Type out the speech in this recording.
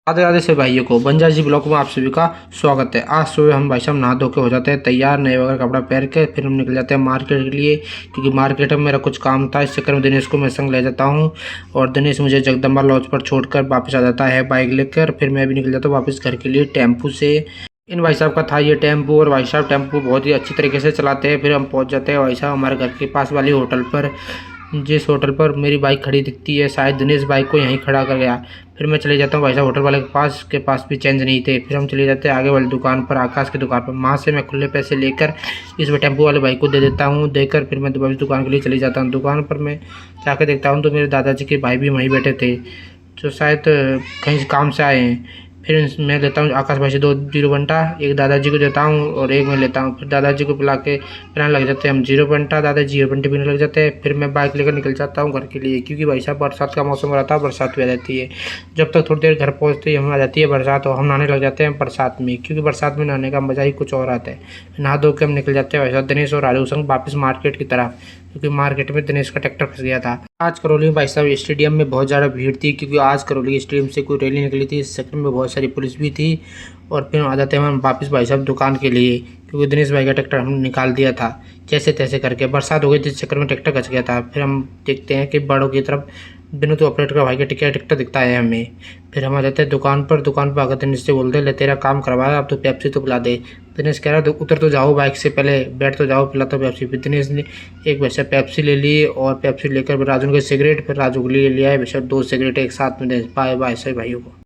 राधे राधे से भाइयों को बंजा जी ब्लॉग में आप सभी का स्वागत है। आज सुबह हम भाई साहब नहा धो के हो जाते हैं तैयार, नए वगैरह कपड़ा पहन के फिर हम निकल जाते हैं मार्केट के लिए, क्योंकि मार्केट में मेरा कुछ काम था। इस चक्कर में दिनेश को मैं संग ले जाता हूँ और दिनेश मुझे जगदम्बा लॉज पर छोड़कर वापस आ जाता है बाइक लेकर। फिर मैं भी निकल जाता हूँ वापस घर के लिए टेम्पू से। इन भाई साहब का था ये टेम्पू और भाई साहब टेम्पू बहुत ही अच्छी तरीके से चलाते हैं। फिर हम पहुँच जाते हैं भाई साहब हमारे घर के पास वाली होटल पर, जिस होटल पर मेरी बाइक खड़ी दिखती है। शायद दिनेश बाइक को यहीं खड़ा कर गया। फिर मैं चले जाता हूँ भाई साहब होटल वाले के पास भी चेंज नहीं थे। फिर हम चले जाते हैं आगे वाली दुकान पर, आकाश की दुकान पर। वहाँ से मैं खुले पैसे लेकर इस टेम्पो वाले भाई को दे देता हूँ। देकर फिर मैं दोबारा दुकान के लिए चले जाता हूँ। दुकान पर मैं जाकर देखता हूँ तो मेरे दादाजी के भाई भी वहीं बैठे थे, जो शायद कहीं काम से आए हैं। फिर मैं लेता हूँ आकाश भाई से 2 जीरो बंटा, एक दादाजी को देता हूँ और एक मैं लेता हूँ। फिर दादाजी को पिला के पिलाने लग जाते हैं हम 0 बंटा, दादाजी 0 बंटे पीने लग जाते हैं। फिर मैं बाइक लेकर निकल जाता हूँ घर के लिए, क्योंकि भाई साहब बरसात का मौसम हो रहा था, बरसात भी आ जाती है। जब तक थोड़ी देर घर पहुँचते ही हम आ जाती है बरसात और हम नहाने लग जाते हैं बरसात में, क्योंकि बरसात में नहाने का मज़ा ही कुछ और आता है। नहा धो के हम निकल जाते हैं भाई साहब दिनेश और राजू संग वापस मार्केट की तरफ, क्योंकि मार्केट में दिनेश का ट्रैक्टर फंस गया था। आज करौली भाई साहब स्टेडियम में बहुत ज़्यादा भीड़ थी, क्योंकि आज करौली स्टेडियम से कोई रैली निकली थी। इस चक्कर में बहुत सारी पुलिस भी थी। और फिर आ जाते हैं हम वापस भाई साहब दुकान के लिए, क्योंकि दिनेश भाई का ट्रैक्टर हमने निकाल दिया था जैसे तैसे करके। बरसात हो गई थी, इस चक्कर में ट्रैक्टर फंस गया था। फिर हम देखते हैं कि बड़ों की तरफ विनोद ऑपरेटर का भाई का ट्रैक्टर दिखता है हमें। फिर हम आ जाते हैं दुकान पर आकर दिनेश से बोलते हैं ले तेरा काम करवाया, अब तो पेप्सी तो पिला दे। दिनेश कह रहा तो उतर तो जाओ बाइक से, पहले बैठ तो जाओ, पिला तो पेप्सी। फिर दिनेश ने एक वैसे पेप्सी ले ली और पेप्सी लेकर राजू के सिगरेट, फिर राजू के लिए लिया है वैसे 2 सिगरेट एक साथ में दे पाए भाई भाइयों को।